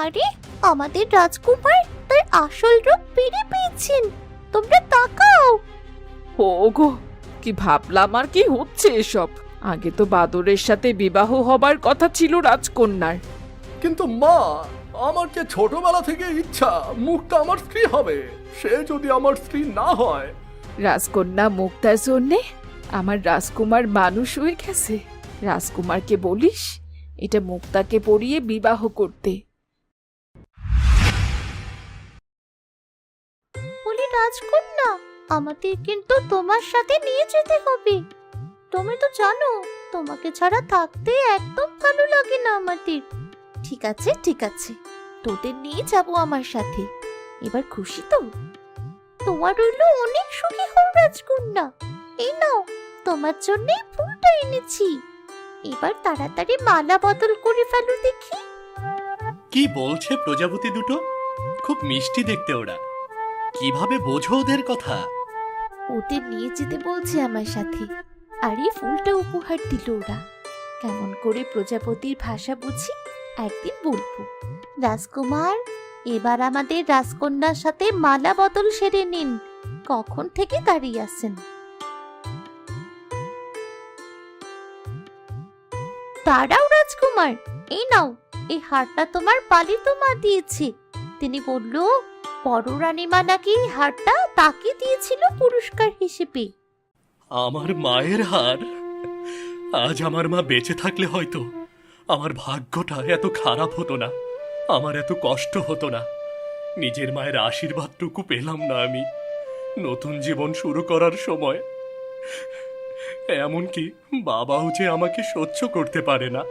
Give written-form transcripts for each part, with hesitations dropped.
আরে আমাদের রাজকুমার তার আসল রূপ ফিরে পেয়েছেন। তোমরা তাকাও। ওগো, কি ভাবলাম আর কি হচ্ছে এসব। আগে তো বাদরের সাথে বিবাহ হবার কথা ছিল রাজকন্যার। কিন্তু মা, আমার যে ছোটবেলা থেকে ইচ্ছা মুক্তা আমার স্ত্রী হবে। সে যদি আমার স্ত্রী না হয়। রাজকন্যা মুক্তার জন্যে আমার রাজকুমার মানুষ হয়ে গেছে। রাজকুমারকে বলিস এটা মুক্তাকে পরিয়ে বিবাহ করতে। বলি রাজকন্যা, আমাদের কিন্তু তোমার সাথে নিয়ে যেতে হবে। তুমি তো জানো তোমাকে ছাড়া থাকতে একদম ভালো লাগে না আমাদের। ঠিক আছে ঠিক আছে, তোদের নিয়ে যাব আমার সাথে। এবার খুশি তো? তোমার হইলো অনেক সুখী হও রাজকন্যা। এই নাও, তোমার জন্যই ফুলটা এনেছি। এবার তাড়াতাড়ি মালা বদল করে ফেলো দেখি। কি বলছে প্রজাপতি দুটো? খুব মিষ্টি দেখতে ওরা। কিভাবে বোঝো ওদের কথা? ওদের নিয়ে যেতে বলছে আমার সাথে, আর এই ফুলটা উপহার দিল ওরা। কেমন করে প্রজাপতির ভাষা বুঝি একদিন বলবো। রাজকুমার, এবার আমাদের রাজকন্যার সাথে মালা বদল সেরে নিন। কখন থেকে দাঁড়িয়ে আছেন? দাঁড়াও রাজকুমার, এই নাও, এই হারটা তোমার পালিত মা দিয়েছে। তিনি বলল বড় রানীমা নাকি এই হারটা তাকে দিয়েছিল পুরস্কার হিসেবে। আমার মায়ের হার? আজ আমার মা বেঁচে থাকলে হয়তো আমার ভাগ্যটা এত খারাপ হতো না, আমার এত কষ্ট হতো না। নিজের মায়ের আশীর্বাদটুকু পেলাম না আমি নতুন জীবন শুরু করার সময়। এমনকি বাবাও যে আমাকে সহ্য করতে পারে না।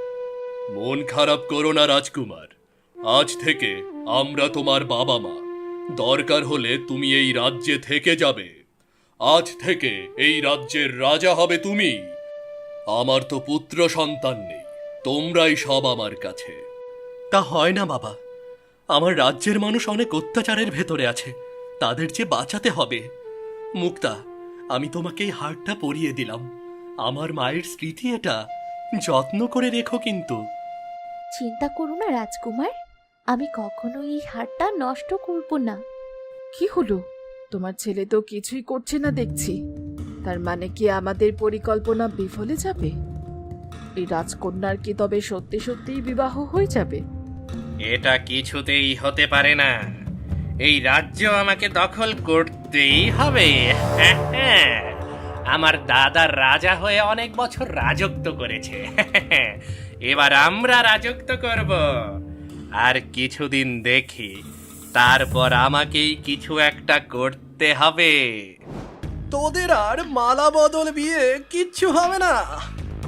মন খারাপ করো না রাজকুমার, আজ থেকে আমরা তোমার বাবা মা। দরকার হলে তুমি এই রাজ্যে থেকে যাবে। আজ থেকে এই রাজ্যের রাজা হবে তুমি। আমার তো পুত্র সন্তান নেই, তোমরাই সব আমার কাছে। তা হয় না বাবা, আমার রাজ্যের মানুষ অনেক অত্যাচারের ভেতরে আছে, তাদের যে বাঁচাতে হবে। মুক্তা, আমি তোমাকে এই হারটা পরিয়ে দিলাম। আমার মায়ের স্মৃতি এটা, যত্ন করে রেখো কিন্তু। চিন্তা করো না রাজকুমার, আমি কখনো এই হারটা নষ্ট করব না। কি হলো? তোমার ছেলে তো কিছুই করছে না দেখছি। তার মানে কি আমাদের পরিকল্পনা বিফলে যাবে? এই রাজকন্যার কি তবে সত্যি সত্যিই বিবাহ হয়ে যাবে? এটা কিছুতেই হতে পারে না। এই রাজ্য আমাকে দখল করতেই হবে। আমার দাদা রাজা হয়ে অনেক বছর রাজত্ব করেছে। এবার আমরা রাজত্ব করব। আর কিছুদিন দেখি, তারপর আমাকেই কিছু একটা করতে হবে। তোদের আর মালা বদল বিয়ে কিচ্ছু হবে না।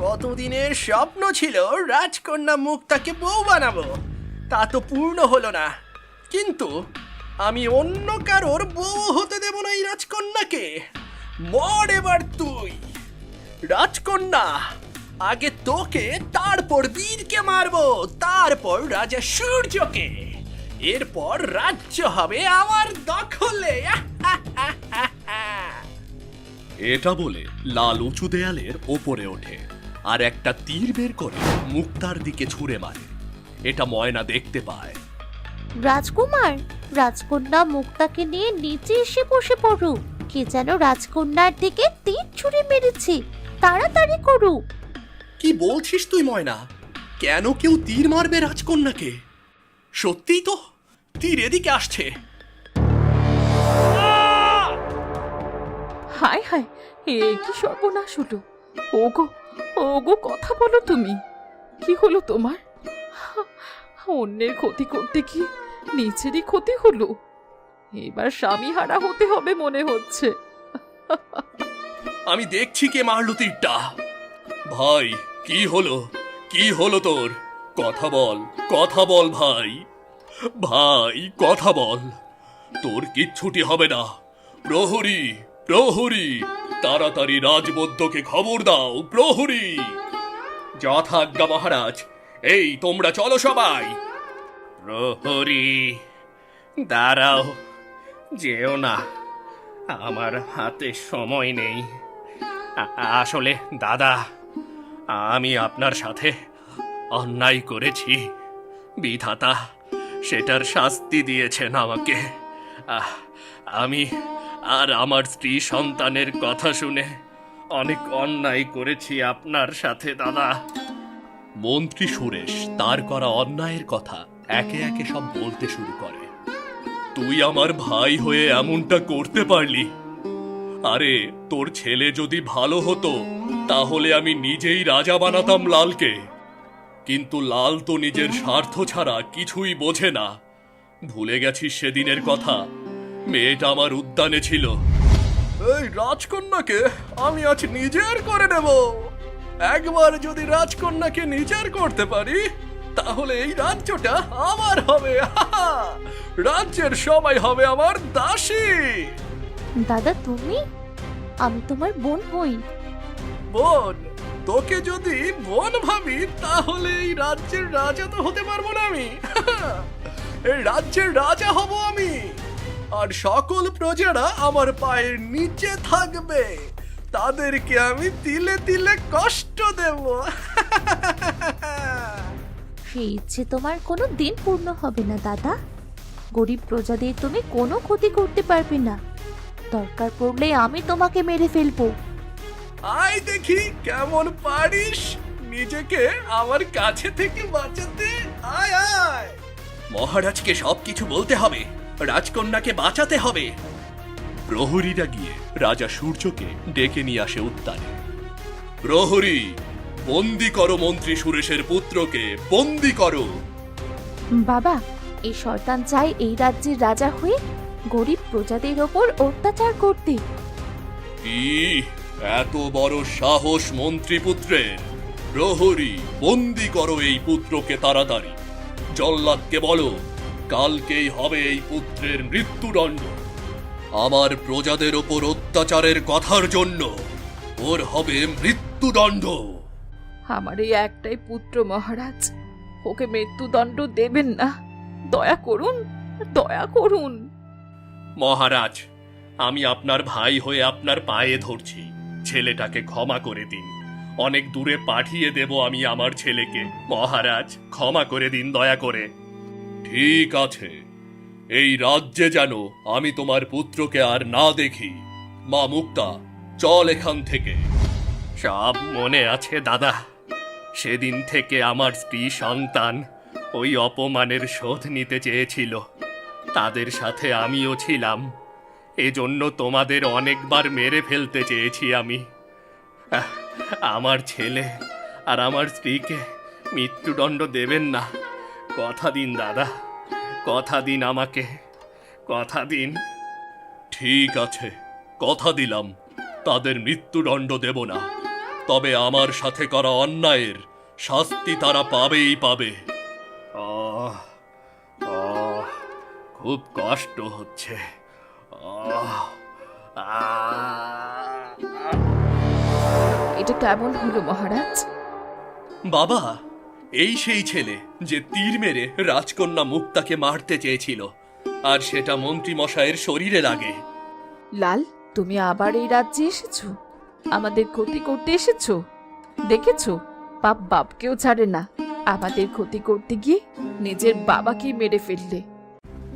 কতদিনের স্বপ্ন ছিল রাজকন্যা মুক্তাকে বউ বানাবো, তা তো পূর্ণ হলো না। কিন্তু আমি অন্য কারোর বউ হতে দেব না এই রাজকন্যাকে। মর এবার তুই। রাজকন্যা, আগে তোকে, তারপর বীরকে মারবো, তারপর রাজা সূর্যকে। এরপর রাজ্য হবে আমার দখলে। এটা বলে লাল উঁচু দেয়ালের ওপরে ওঠে আর একটা তীর বের করে মুক্তার দিকে ছুঁড়ে মারে। এটা ময়না দেখতে পায়। রাজকুমার, রাজকন্যা মুক্তাকে নিয়ে নিচে এসে বসে পড়ো। কে যেন রাজকন্যার দিকে তীর ছুঁড়ে মেরেছে, তাড়াতাড়ি করো। কি বলছিস তুই ময়না? কেন কেউ তীর মারবে রাজকন্যাকে? সত্যিই তো তীর এদিকে আসছে। হায় হায়, এ কি সর্বনাশ হলো! ওগো, ওগো, কথা বলো তুমি। কি হলো তোমার? অন্যের ক্ষতি করতে কি নিজেরই ক্ষতি হলো? এবার স্বামী হারা হতে হবে মনে হচ্ছে। আমি দেখছি কে মারলো তীরটা। ভাই, কি হলো? কি হলো তোর? কথা বল, কথা বল ভাই। ভাই, কথা বল। তোর কিচ্ছুটি হবে না। প্রহরী, প্রহরী, তাড়াতাড়ি রাজবৈদ্যকে খবর দাও। প্রহরী! যথাজ্ঞা মহারাজ। এই তোমরা চলো সবাই। প্রহরী, দাঁড়াও, যেও না, আমার হাতে সময় নেই। আসলে দাদা, আমি আপনার সাথে অন্যায় করেছি। বিধাতা সেটার শাস্তি দিয়েছেন আমাকে। আহ, আমি আর আমার স্ত্রী সন্তানের কথা শুনে অনেক অন্যায় করেছি আপনার সাথে দাদা। মন্ত্রী সুরেশ তার করা অন্যায়ের কথা একে একে সব বলতে শুরু করে। তুই আমার ভাই হয়ে এমনটা করতে পারলি? আরে তোর ছেলে যদি ভালো হতো তাহলে আমি নিজেই রাজা বানাতাম লালকে। কিন্তু লাল তো নিজের স্বার্থ ছাড়া কিছুই বোঝে না। ভুলে গেছিস সেদিনের কথা? মেয়েটা আমার উদ্যানে ছিল। এই রাজকন্যাকে আমি আজ নিজের করে নেব। একবার যদি রাজকন্যাকে নিজের করতে পারি তাহলে এই রাজ্যটা আমার হবে। রাজ্যের সবাই হবে আমার দাসী। দাদা তুমি, আমি তোমার বোন হই। বোন? তোকে যদি বোন ভাবি তাহলে এই রাজ্যের রাজা তো হতে পারবো না আমি। এই রাজ্যের রাজা হব আমি, আর সকল প্রজারা আমার পায়ের নিচে থাকবে। তাদেরকে আমি তিলে তিলে কষ্ট দেব। সেই ইচ্ছে তোমার কোনো দিন পূর্ণ হবে না দাদা। গরিব প্রজাদের তুমি কোনো ক্ষতি করতে পারবে না। দরকার পড়লে আমি তোমাকে মেরে ফেলবো। আয় দেখি কেমন পারিস নিজেকে আমার কাছে থেকে বাঁচাতে। আয় আয়। মহারাজকে সবকিছু বলতে হবে, রাজকন্যাকে বাঁচাতে হবে। প্রহরীরা গিয়ে রাজা সূর্যকে ডেকে নিয়ে আসে উদ্যানে। প্রহরী, বন্দি করো মন্ত্রী সুরেশের পুত্রকে, বন্দি করো। বাবা, এই শয়তান চায় এই রাজ্যের রাজা হয়ে গরিব প্রজাদের ওপর অত্যাচার করতে। কি এত বড় সাহস মন্ত্রী পুত্রের! প্রহরী, বন্দি করো এই পুত্রকে তাড়াতাড়ি। জল্লাদকে বলো কালকেই হবে এই পুত্রের মৃত্যুদণ্ড। আমার প্রজাদের ওপর অত্যাচারের কথার জন্য ওর হবে মৃত্যুদণ্ড। আমার এই একটাই পুত্র মহারাজ, ওকে মৃত্যুদণ্ড দেবেন না। দয়া করুন, দয়া করুন। মহারাজ, আমি আপনার ভাই হয়ে আপনার পায়ে ধরছি, ছেলেটাকে ক্ষমা করে দিন। অনেক দূরে পাঠিয়ে দেব আমি আমার ছেলেকে। মহারাজ, ক্ষমা করে দিন দয়া করে। ঠিক আছে, এই রাজ্যে যেন আমি তোমার পুত্রকে আর না দেখি। মা মুক্তা, চল এখান থেকে। সব মনে আছে দাদা। সেদিন থেকে আমার স্ত্রী সন্তান ওই অপমানের শোধ নিতে চেয়েছিল। তাদের সাথে আমিও ছিলাম। এজন্য তোমাদের অনেকবার মেরে ফেলতে চেয়েছি আমি। আমার ছেলে আর আমার স্ত্রীকে মৃত্যুদণ্ড দেবেন না। কথা দিন দাদা, কথা দিন আমাকে, কথা দিন। ঠিক আছে, কথা দিলাম তাদের মৃত্যুদণ্ড দেব না। তবে আমার সাথে করা অন্যায়ের শাস্তি তারা পাবেই পাবে। আহ, আহ, খুব কষ্ট হচ্ছে। আহ, আহ, এটা কেমন হলো মহারাজ? বাবা, এই সেই ছেলে যে তীর মেরে রাজকন্যা মুক্তাকে মারতে চেয়েছিল, আর সেটা মন্ত্রী মশাইয়ের শরীরে লাগে। লাল, তুমি আবার এই রাজ্যে এসেছো? আমাদের ক্ষতি করতে এসেছো? দেখেছো, বাপ বাপকেও ছাড়ে না। আমাদের ক্ষতি করতে গিয়ে নিজের বাবাকেই মেরে ফেললে।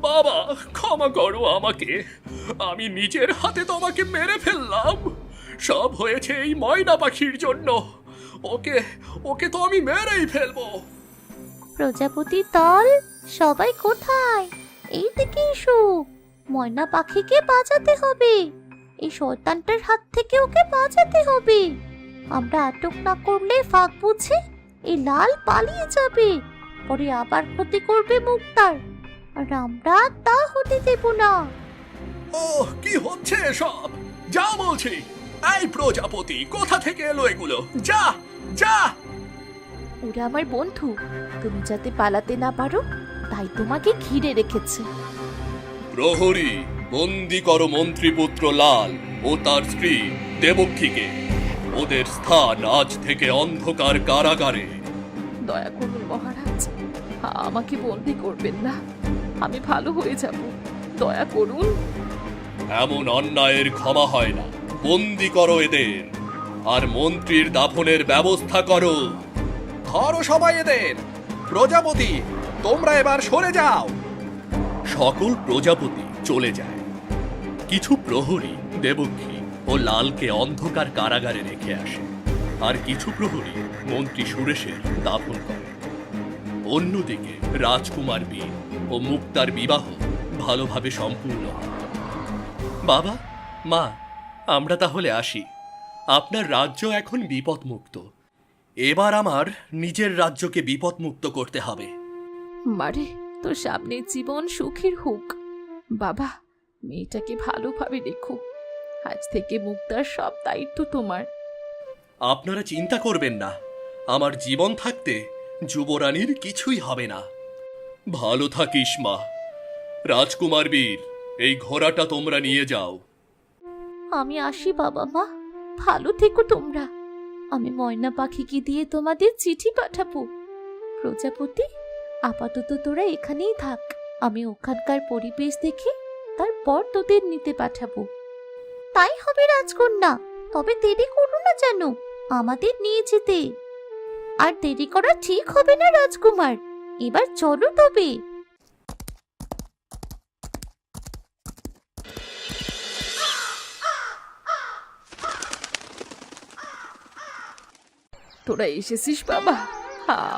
বাবা, ক্ষমা করো আমাকে। আমি নিজের হাতে তোমাকে মেরে ফেললাম। সব হয়েছে এই ময়না পাখির জন্য। ওকে ওকে তো আমি মেরেই ফেলবো। প্রজাপতি দল সবাই কোথায়? এই দিকে এসো। ময়না পাখিকে বাঁচাতে হবে। এই শয়তানটার হাত থেকে ওকে বাঁচাতে হবে। আমরা আটক না করলে ফাঁক বুঝে এই লাল পালিয়ে যাবে, পরে আবার ক্ষতি করবে মুক্তার, আর আমরা তা হতে দেব না। ও কি হচ্ছে এসব? যা বলছি। এই প্রজাপতি, কোথা থেকে এলো এগুলো? যা যা। ওরা আমার বন্ধু, তুমি যাতে পালাতে না পারো তাই তোমাকে ঘিরে রেখেছে। প্রহরী, বন্দি করো মন্ত্রীপুত্র লাল ও তার স্ত্রী দেবক্ষীকে। ওদের স্থান আজ থেকে অন্ধকার কারাগারে। দয়া করুন মহারাজ, আমাকে বন্দি করবেন না। আমি ভালো হয়ে যাব, দয়া করুন। এমন অন্যায়ের ক্ষমা হয় না। বন্দি করো এদের, আর মন্ত্রীর দাফনের ব্যবস্থা করো। ধরো সবাই এদের। প্রজাপতি, তোমরা এবার সরে যাও। সকল প্রজাপতি চলে যায়। কিছু প্রহরী দেবকী ও লালকে অন্ধকার কারাগারে রেখে আসে, আর কিছু প্রহরী মন্ত্রী সুরেশের দাফন করে। অন্যদিকে রাজকুমার বীর ও মুক্তার বিবাহ ভালোভাবে সম্পূর্ণ হয়। বাবা, মা, আমরা তাহলে আসি। আপনার রাজ্য এখন বিপদমুক্ত। এবার আমার নিজের রাজ্যকে বিপদমুক্ত করতে হবে। মারে, তোর সামনের জীবন সুখের হোক। বাবা, মেয়েটাকে ভালোভাবে রেখো। আজ থেকে মুক্তার সব দায়িত্ব তোমার। আপনারা চিন্তা করবেন না, আমার জীবন থাকতে যুবরানীর কিছুই হবে না। ভালো থাকিস মা। রাজকুমার বীর, এই ঘোড়াটা তোমরা নিয়ে যাও। আমি আসি বাবা মা, ভালো থেকো তোমরা। আমি ময়না পাখিকে দিয়ে তোমাদের চিঠি পাঠাবো। প্রজাপতি, আপাতত তোরা এখানেই থাক। আমি ওখানকার পরিবেশ দেখে তারপর তোদের নিতে পাঠাবো। তাই হবে রাজকন্যা, তবে দেরি করো না যেন আমাদের নিয়ে যেতে। আর দেরি করা ঠিক হবে না রাজকুমার। এবার চলো তবে। তোরা এসেছিস বাবা,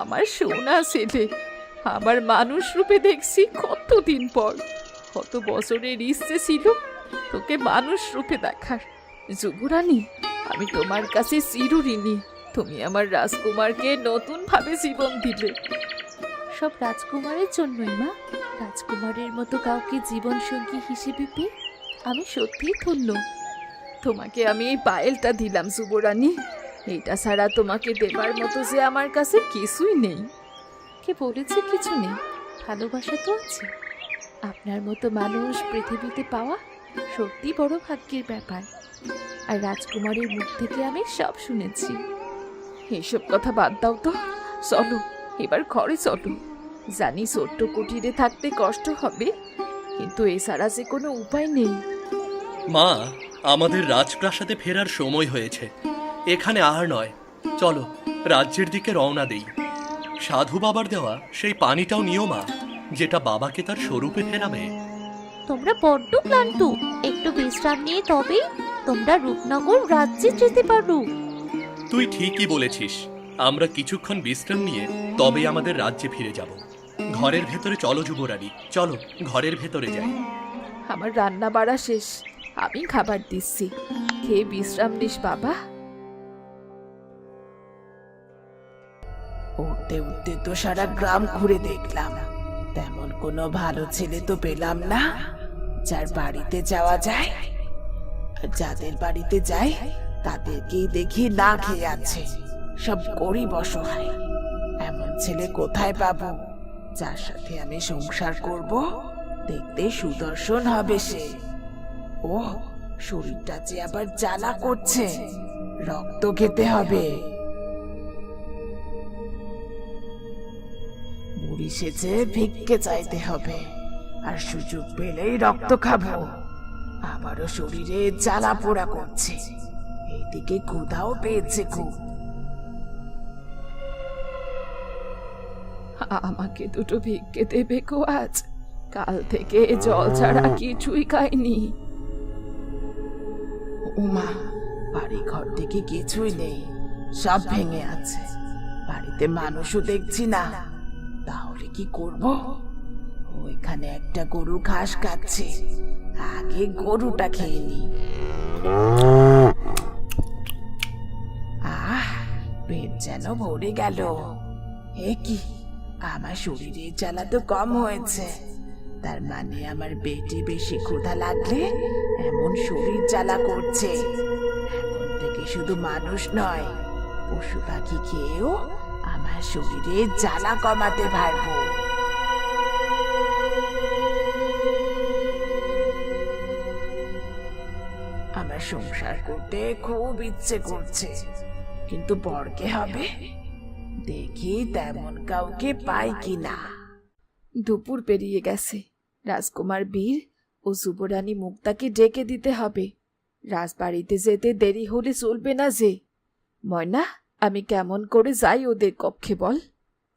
আমার সোনা ছেলে। আবার মানুষ রূপে দেখছি কতদিন পর। কত বছরের ইচ্ছে ছিল তোকে মানুষ রূপে দেখার। যুবরানী, আমি তোমার কাছে চিরঋণী। তুমি আমার রাজকুমারকে নতুন ভাবে জীবন দিলে। সব রাজকুমারের জন্যই মা। রাজকুমারের মতো কাউকে জীবন সঙ্গী হিসেবে পেয়ে আমি সত্যিই ধন্য। তোমাকে আমি এই পায়েলটা দিলাম যুবরানী। এইটা ছাড়া তোমাকে দেবার মতো যে আমার কাছে কিছুই নেই। কে বলেছে কিছু নেই? ভালোবাসা তো আছে। আপনার মতো মানুষ পৃথিবীতে পাওয়া সত্যি বড় ভাগ্যের ব্যাপার। আর রাজকুমারের মুখ থেকে আমি সব শুনেছি। এসব কথা বাদ দাও তো, চলো এবার ঘরে চলো। জানি ছোট্ট কুটিরে থাকতে কষ্ট হবে, কিন্তু এছাড়া যে কোনো উপায় নেই। মা, আমাদের রাজপ্রাসাদে ফেরার সময় হয়েছে। এখানে আর নয়, চলো রাজ্যের দিকে রওনা দেই। সাধু বাবার দেওয়া সেই পানিটাও নিও মা, যেটা বাবাকে তার স্বরূপে ফেরাবে। তোমরা বড্ড ক্লান্ত, একটু বিশ্রাম নিয়ে তবেই তোমরা রূপনগর রাজ্যে যেতে পারো। তুই ঠিকই বলেছিস। আমরা কিছুক্ষণ বিশ্রাম নিয়ে তবেই আমাদের রাজ্যে ফিরে যাব। ঘরের ভেতরে চলো যুবরানী, চলো ঘরের ভেতরে যাই। আমার রান্না বাড়া শেষ, আমি খাবার দিচ্ছি। খেয়ে বিশ্রাম নিস বাবা। উঠতে উঠতে তো সারা গ্রাম ঘুরে দেখলাম, তেমন কোনো ভালো ছেলে তো পেলাম না যার বাড়িতে যাওয়া যায়। আর যাদের বাড়িতে যাই তাদেরকেই দেখি না খেয়ে আছে, সব গরিব অসহায়। এমন ছেলে কোথায় পাবো যার সাথে আমি সংসার করব? দেখতে সুদর্শন হবে সে। ও, শরীরটা যে আবার জ্বালা করছে, রক্ত খেতে হবে। বুড়ি সেজে ভিক্ষে চাইতে হবে, আর সুযোগ পেলেই রক্ত খাবো। আবারও শরীরে জ্বালা পোড়া করছে, এইদিকে ক্ষুধাও পেয়েছে খুব। আমাকে দুটো ভিক্ষে দেবে গো আজ? কাল থেকে জল ছাড়া কিছুই খাইনি। উমা, বাড়ি ঘর থেকে কিছুই নেই, সব ভেঙে আছে। বাড়িতে মানুষও দেখছি না, তাহলে কি করব? ওইখানে একটা গরু ঘাস খাচ্ছে, আগে গরুটা খেয়ে নি। পেট যেন ভরে গেল। এ কি, আমার শরীরের জ্বালা তো কম হয়েছে, তার মানে আমার পেটে বেশি ক্ষুধা লাগলে এমন শরীর জ্বালা করছে। এখন থেকে শুধু মানুষ নয়, পশু পাখি খেয়েও আমার শরীরে জ্বালা কমাতে পারবো। আমার সংসার করতে খুব ইচ্ছে করছে, কিন্তু বরকে হবে। দেখি তেমন কাউকে পাই কিনা। দুপুর পেরিয়ে গেছে। রাজকুমার বীর ও যুবরানী মুক্তাকে ডেকে দিতে হবে। রাজবাড়িতে যেতে দেরি হলে চলবে না যে। ময়না, আমি কেমন করে যাই ওদের কক্ষে বল?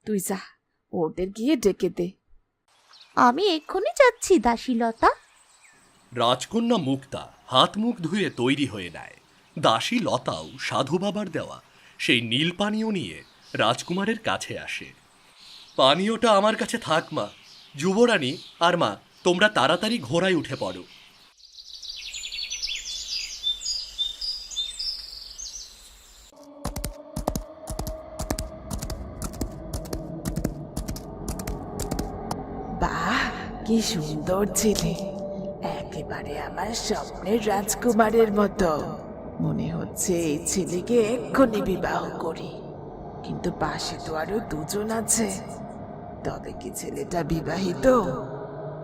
তুই যা, ওদের গিয়ে ডেকে দে। আমি এক্ষুনি যাচ্ছি দাসীলতা। রাজকন্যা মুক্তা হাত মুখ ধুয়ে তৈরি হয়ে নেয়। দাসী লতাও সাধু বাবার দেওয়া সেই নীল পানীয় নিয়ে রাজকুমারের কাছে আসে। পানীয়টা আমার কাছে থাক মা। যুবরানী আর মা, তোমরা তাড়াতাড়ি ঘোড়ায় উঠে পড়ো। বাহ, কি সুন্দর ছেলে, একেবারে আমার স্বপ্নের রাজকুমারের মতো। মনে হচ্ছে এই ছেলেকে এক্ষুনি বিবাহ করি। কিন্তু পাশে তো আরো দুজন আছে, তবে কি ছেলেটা বিবাহিত?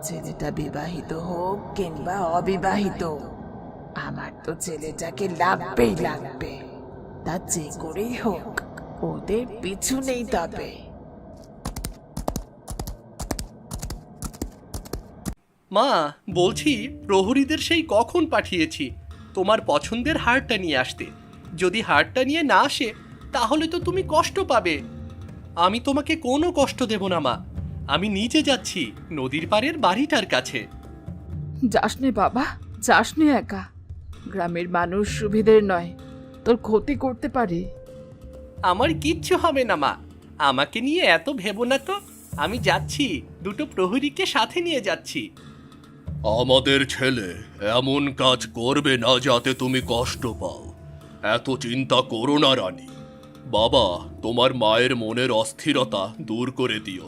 ছেলেটা বিবাহিত হোক কিংবা অবিবাহিত, আমার তো ছেলেটাকে লাগবেই লাগবে। তা যে করেই হোক ওদের পিছু নেই। তবে মা, বলছি প্রহরীদের সেই কখন পাঠিয়েছি তোমার পছন্দের হারটা নিয়ে আসতে। যদি হারটা নিয়ে না আসে তাহলে তো তুমি কষ্ট পাবে। আমি তোমাকে কোনো কষ্ট দেব না মা। আমি নিজে যাচ্ছি নদীর পাড়ের বাড়িটার কাছে। যাস নে বাবা, যাস নে একা। গ্রামের মানুষ সুবিধের নয়, তোর ক্ষতি করতে পারে। আমার কিচ্ছু হবে না মা, আমাকে নিয়ে এত ভেবো না তো। আমি যাচ্ছি, দুটো প্রহরীকে সাথে নিয়ে যাচ্ছি। আমাদের ছেলে এমন কাজ করবে না যাতে তুমি কষ্ট পাও। এত চিন্তা করো না রানী। বাবা, তোমার মায়ের মনের অস্থিরতা দূর করে দিও।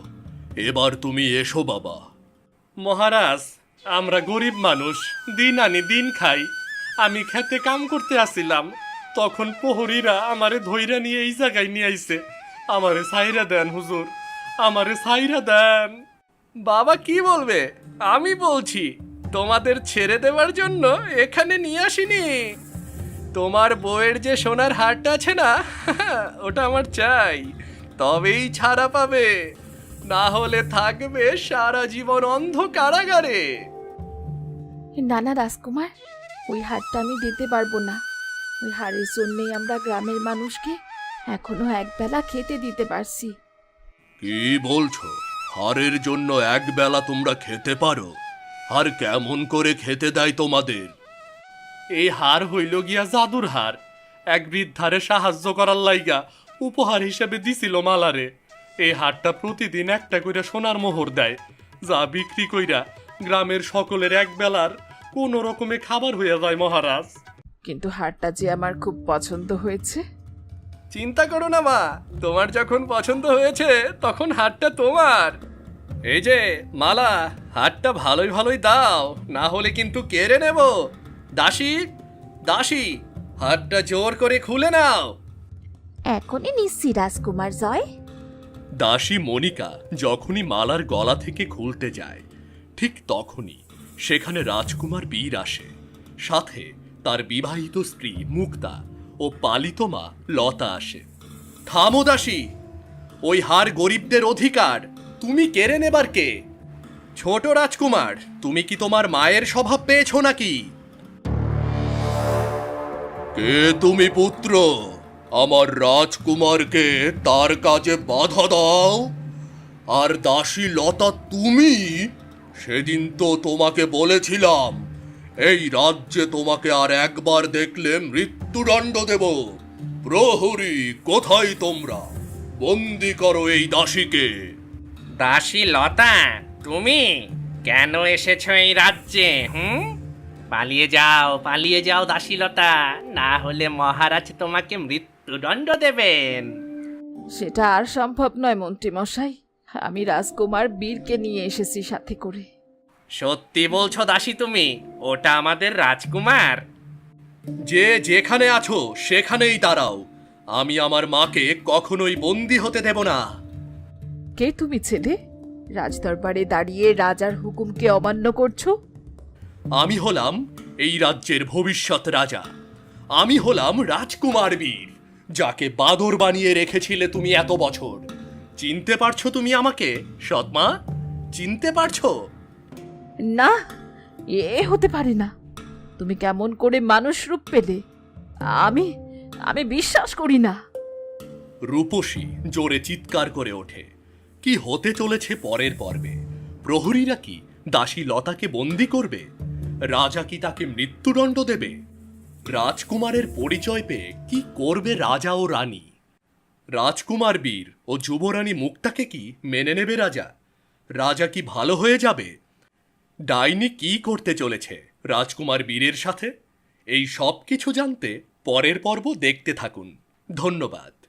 এবার তুমি এসো বাবা। মহারাজ, আমরা গরিব মানুষ, দিন আনি দিন খাই। আমি খেতে কাম করতে আসছিলাম, তখন প্রহরীরা আমারে ধইরা নিয়ে এই জায়গায় নিয়ে আইছে। আমারে সাইরা দেন হুজুর, আমারে সাইরা দেন। বাবা কি বলবে? আমি বলছি, তোমাদের ছেড়ে দেওয়ার জন্য এখানে নিয়ে আসিনি। তোমার বউয়ের যে সোনার হারটা আছে না, ওটা আমার চাই, তবেই ছাড়া পাবে। না হলে থাকবে সারা জীবন অন্ধ কারাগারে। না না রাজকুমার, ওই হারটা আমি দিতে পারবো না। ওই হারের জন্যেই আমরা গ্রামের মানুষকে এখনো একবেলা খেতে দিতে পারছি। কি বলছো? হারের জন্য একবেলা তোমরা খেতে পারো? আর কেমন করে খেতে দেয় তোমাদের? এই হার হইল গিয়া জাদুর হার। এক বৃদ্ধারে সাহায্য করার লাইগা উপহার হিসেবে দিছিল মালারে। এই হারটা প্রতিদিন একটা কইরা সোনার মোহর দেয়, যা বিক্রি কইরা গ্রামের সকলের এক বেলার কোনো রকমে খাবার হইয়া যায় মহারাজ। কিন্তু হারটা যে আমার খুব পছন্দ হয়েছে। চিন্তা করো না মা, তোমার যখন পছন্দ হয়েছে তখন হারটা তোমার। এই যে মালা, হারটা ভালোই ভালোই দাও, না হলে কিন্তু কেড়ে নেব। দাসী, দাসী, হারটা জোর করে খুলে নাও। এখনই নিচ্ছি রাজকুমার জয়। দাসী মনিকা যখনই মালার গলা থেকে খুলতে যায়, ঠিক তখনই সেখানে রাজকুমার বীর আসে। সাথে তার বিবাহিত স্ত্রী মুক্তা ও পালিত মা লতা আসে। থামো দাসী, ওই হার গরিবদের অধিকার, তুমি কেড়ে নেবার কে? ছোট রাজকুমার, তুমি কি তোমার মায়ের স্বভাব পেয়েছো নাকি? কে তুমি পুত্র? আমার রাজকুমারকে তার কাজে বাধা দাও? আর দাসী লতা তুমি? সেদিন তো তোমাকে বলেছিলাম এই রাজ্যে তোমাকে আর একবার দেখলে মৃত্যুদণ্ড দেব। প্রহরী, কোথায় তোমরা? বন্দি করো এই দাসীকে। দাসী লতা, তুমি কেন এসেছো এই রাজ্যে? পালিয়ে যাও দাসী লতা, না হলে মহারাজ তোমাকে মৃত্যুদণ্ড দেবেন। সেটা আর সম্ভব নয় মন্ত্রী মশাই। আমি রাজকুমার বীরকে নিয়ে এসেছি সাথে করে। সত্যি বলছো দাসী তুমি? ওটা আমাদের রাজকুমার? যে যেখানে আছো সেখানেই দাঁড়াও। আমি আমার মাকে কখনোই বন্দি হতে দেব না। কে তুমি ছেলে? রাজদরবারে দাঁড়িয়ে রাজার হুকুমকে অমান্য করছো? আমি হলাম এই রাজ্যের ভবিষ্যৎ রাজা। আমি হলাম রাজকুমার বীর, যাকে বাদর বানিয়ে রেখেছিলে তুমি এত বছর। চিনতে পারছো তুমি আমাকে, সৎমা? চিনতে পারছো? না, এ হতে পারে না। তুমি কেমন করে মানুষ রূপ পেলে? আমি আমি বিশ্বাস করি না। রূপসী জোরে চিৎকার করে ওঠে। কি হতে চলেছে পরের পর্বে। প্রহরীরা কি দাসী লতাকে বন্দি করবে? রাজা কি তাকে মৃত্যুদণ্ড দেবে? রাজকুমারের পরিচয় পেয়ে কি করবে রাজা ও রানী? রাজকুমার বীর ও যুবরানী মুক্তাকে কি মেনে নেবে রাজা? রাজা কি ভালো হয়ে যাবে? ডাইনি কি করতে চলেছে রাজকুমার বীরের সাথে? এই সব কিছু জানতে পরের পর্ব দেখতে থাকুন। ধন্যবাদ।